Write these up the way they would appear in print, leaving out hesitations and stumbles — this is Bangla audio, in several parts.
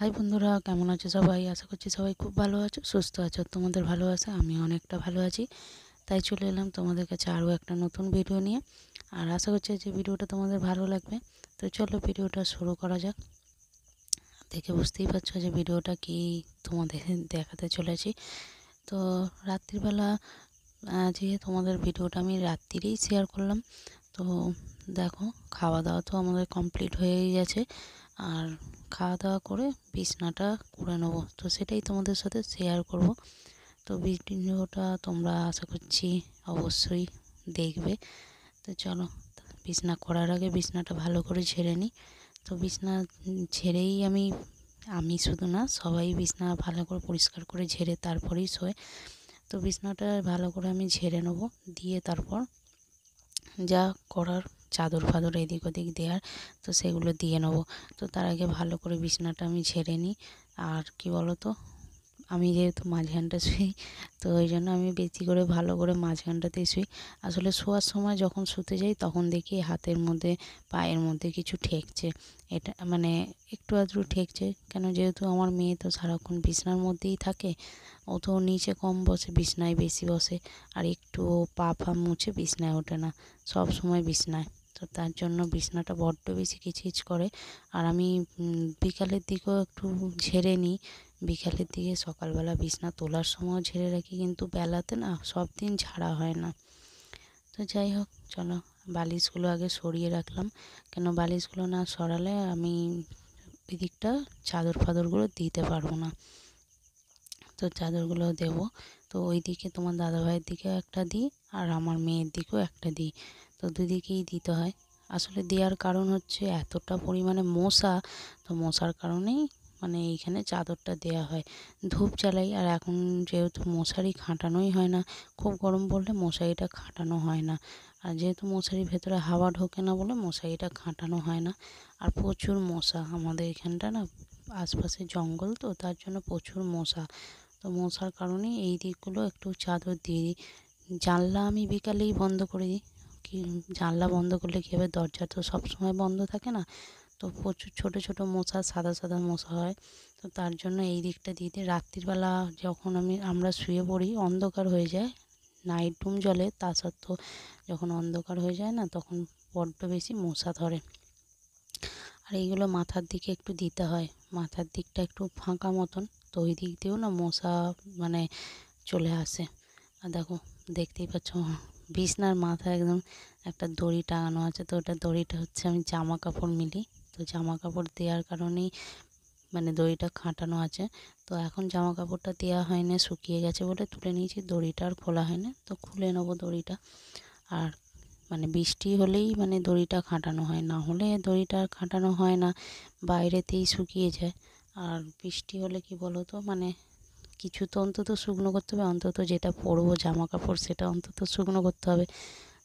হাই বন্ধুরা, কেমন আছো সবাই? আশা করছি সবাই খুব ভালো আছো, সুস্থ আছো। তোমাদের ভালো আছে, আমি অনেকটা ভালো আছি। তাই চলে এলাম তোমাদের কাছে আরও একটা নতুন ভিডিও নিয়ে। আর আশা করছি যে ভিডিওটা তোমাদের ভালো লাগবে। তো চলো ভিডিওটা শুরু করা যাক। দেখে বুঝতেই পারছো যে ভিডিওটা কি তোমাদের দেখাতে চলেছি। তো রাত্রিবেলা আজকে তোমাদের ভিডিওটা আমি রাত্রিরেই শেয়ার করলাম। তো দেখো, খাওয়া দাওয়া তো আমাদের কমপ্লিট হয়েই গেছে। আর খাওয়া দাওয়া করে বিছনাটা করে নেবো, তো সেটাই তোমাদের সাথে শেয়ার করব। তো ভিডিওটা তোমরা আশা করছি অবশ্যই দেখবে। তো চলো, বিছনা করার আগে বিছনাটা ভালো করে ঝেড়ে নিই। তো বিছনা ঝেড়েই আমি শুধু না, সবাই বিছনা ভালো করে পরিষ্কার করে ঝেড়ে তারপরেই শোয়। তো বিছনাটা ভালো করে আমি ঝেড়ে নেবো, দিয়ে তারপর যা করার, চাদর ফাদর এদিক ওদিক দেওয়ার, তো সেগুলো দিয়ে নেবো। তো তার আগে ভালো করে বিছনাটা আমি ঝেড়ে নিই। আর কি বলো তো, আমি যেহেতু মাঝখানটা শুই, তো ওই জন্য আমি বেশি করে ভালো করে মাঝখানটাতেই শুই। আসলে শোয়ার সময় যখন শুতে যাই তখন দেখি হাতের মধ্যে, পায়ের মধ্যে কিছু ঠেকছে। এটা মানে একটু আধটু ঠেকছে কেন, যেহেতু আমার মেয়ে তো সারাক্ষণ বিছনার মধ্যেই থাকে। ও তো নিচে কম বসে, বিছনায় বেশি বসে। আর একটু পা ফা মুছে বিছনায় ওঠে না, সব সময় বিছনায়। তো তার জন্য বিছনাটা বড্ড বেশি কিচকিচ করে। আর আমি বিকালের দিকেও একটু ঝেড়ে নিই। বিকালের দিকে সকালবেলা বিছনা তোলার সময়ও ঝেড়ে রাখি, কিন্তু বেলাতে না সব দিন ঝাড়া হয় না। তো যাই হোক, চলো বালিশগুলো আগে সরিয়ে রাখলাম, কেন বালিশগুলো না সরালে আমি ওই দিকটা চাদর ফাদরগুলো দিতে পারবো না। তো চাদরগুলো দেব। তো ওই দিকে তোমার দাদাভাইয়ের দিকে একটা দিই, আর আমার মেয়ের দিকেও একটা দিই। তো দুদিকেই দিতে হয়। আসলে দেওয়ার কারণ হচ্ছে এতটা পরিমাণে মশা, তো মশার কারণেই মানে এইখানে চাদরটা দেয়া হয়। ধূপ জ্বালাই, আর এখন যেহেতু মশারি খাটানোই হয় না, খুব গরম পড়লে মশারিটা খাটানো হয় না। আর যেহেতু মশারির ভেতরে হাওয়া ঢোকে না বলে মশারিটা খাটানো হয় না। আর প্রচুর মশা আমাদের এখানটা না, আশপাশে জঙ্গল, তো তার জন্য প্রচুর মশা। তো মশার কারণে এই দিকগুলো একটু চাদর দিয়ে দিই। জানলা আমি বিকালেই বন্ধ করে দিই। কি, জানলা বন্ধ করলে কী হবে, দরজা তো সব সময় বন্ধ থাকে না। তো প্রচুর ছোট ছোট মশা, সাদা সাদা মশা হয়। তো তার জন্য এই দিকটা দিয়ে দিই। রাত্রিবেলা যখন আমরা শুয়ে পড়ি অন্ধকার হয়ে যায়, নাইট রুম জ্বলে, তা সত্ত্বেও যখন অন্ধকার হয়ে যায় না, তখন বড্ড বেশি মশা ধরে। আর এইগুলো মাথার দিকে একটু দিতে হয়, মাথার দিকটা একটু ফাঁকা মতন, তো ওই দিক দিয়েও না মশা মানে চলে আসে। আর দেখো, দেখতেই পাচ্ছ বিছনার মাথায় একদম একটা দড়ি টাঙানো আছে। তো ওটা দড়িটা হচ্ছে আমি জামা কাপড় মিলি। তো জামা কাপড় দেওয়ার কারণেই মানে দড়িটা খাটানো আছে। তো এখন জামা কাপড়টা দেওয়া হয় না, শুকিয়ে গেছে বলে তুলে নিয়েছি, দড়িটা আর খোলা হয় না। তো খুলে নেবো দড়িটা। আর মানে বৃষ্টি হলেই মানে দড়িটা খাটানো হয়, না হলে দড়িটা আর খাটানো হয় না, বাইরেতেই শুকিয়ে যায়। আর বৃষ্টি হলে কি বলো তো, মানে কিছু তো অন্তত শুকনো করতে হবে, অন্তত যেটা পরবো জামা কাপড় সেটা অন্তত শুকনো করতে হবে।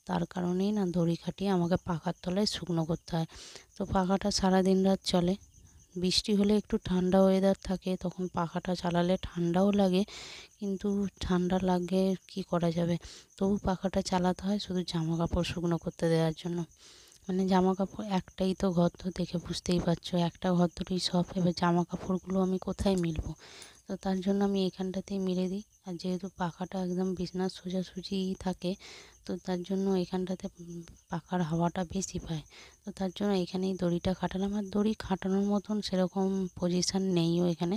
তার কারণেই না দড়ি খাটিয়ে আমাকে পাখার তলায় শুকনো করতে হয়। তো পাখাটা সারা দিন রাত চলে। বৃষ্টি হলে একটু ঠান্ডা ওয়েদার থাকে, তখন পাখাটা চালালে ঠান্ডাও লাগে, কিন্তু ঠান্ডা লাগে কি করা যাবে, তবু পাখাটা চালাতে হয় শুধু জামা কাপড় শুকনো করতে দেওয়ার জন্য। মানে জামা কাপড় একটাই তো ঘর, তো দেখে বুঝতেই পারছো একটা ঘর ধরেই সব, এবার জামা কাপড়গুলো আমি কোথায় মিলবো। তো তার জন্য আমি এখানটাতেই মেলে দিই। আর যেহেতু পাখাটা একদম বিছনার সোজাসুজি থাকে, তো তার জন্য এখানটাতে পাখার হাওয়াটা বেশি পায়। তো তার জন্য এখানেই দড়িটা খাটালাম। আর দড়ি খাটানোর মতন সেরকম পজিশান নেইও এখানে,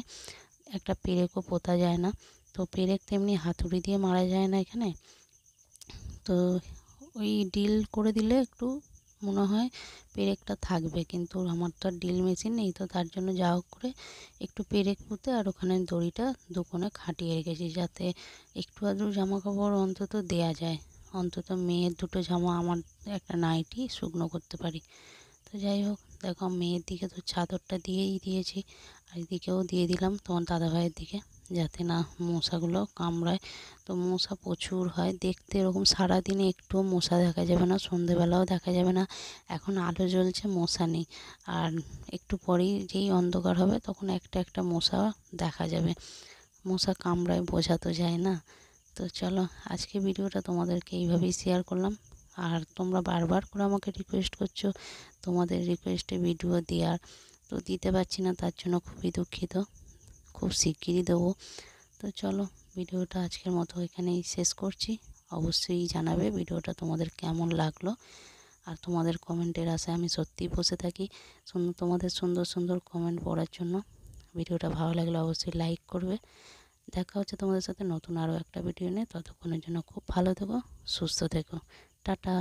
একটা পেরেকও পোঁতা যায় না। তো পেরেক তেমনি হাতুড়ি দিয়ে মারা যায় না এখানে। তো ওই ডিল করে দিলে একটু মনে হয় পেরেকটা থাকবে, কিন্তু আমার তো আর ডিল মেশিন নেই। তো তার জন্য যা হোক করে একটু পেরেক পুঁতে আর ওখানে দড়িটা দুকোণে খাটিয়ে রেখেছি, যাতে একটু আধটু জামা কাপড় অন্তত দেয়া যায়, অন্তত মেয়ের দুটো জামা, আমার একটা নাইটি শুকনো করতে পারি। তো যাই হোক, দেখো মেয়ের দিকে তো চাদরটা দিয়েই দিয়েছি, আর এদিকেও দিয়ে দিলাম তোমার দাদাভাইয়ের দিকে, যাতে না মশাগুলো কামড়ায়। তো মশা প্রচুর হয় দেখতে, এরকম সারাদিনে একটুও মশা দেখা যাবে না, সন্ধেবেলাও দেখা যাবে না। এখন আলো জ্বলছে, মশা নেই। আর একটু পরেই যেই অন্ধকার হবে তখন একটা একটা মশা দেখা যাবে। মশা কামড়ায় বোঝা তো যায় না। তো চলো, আজকে ভিডিওটা তোমাদেরকে এইভাবেই শেয়ার করলাম। আর তোমরা বারবার করে আমাকে রিকোয়েস্ট করছো তোমাদের রিকোয়েস্টে ভিডিও দেওয়ার, তো দিতে পারছি না, তার জন্য খুবই দুঃখিত। খুব শিগগিরই দেবো। তো চলো ভিডিওটা আজকের মতো এখানেই শেষ করছি। অবশ্যই জানাবে ভিডিওটা তোমাদের কেমন লাগলো। আর তোমাদের কমেন্টের আশায় আমি সত্যিই বসে থাকি, তোমাদের সুন্দর সুন্দর কমেন্ট পড়ার জন্য। ভিডিওটা ভালো লাগলে অবশ্যই লাইক করবে। দেখা হচ্ছে তোমাদের সাথে নতুন আরও একটা ভিডিও নিয়ে। ততক্ষণের জন্য খুব ভালো থেকো, সুস্থ থেকো। টাটা।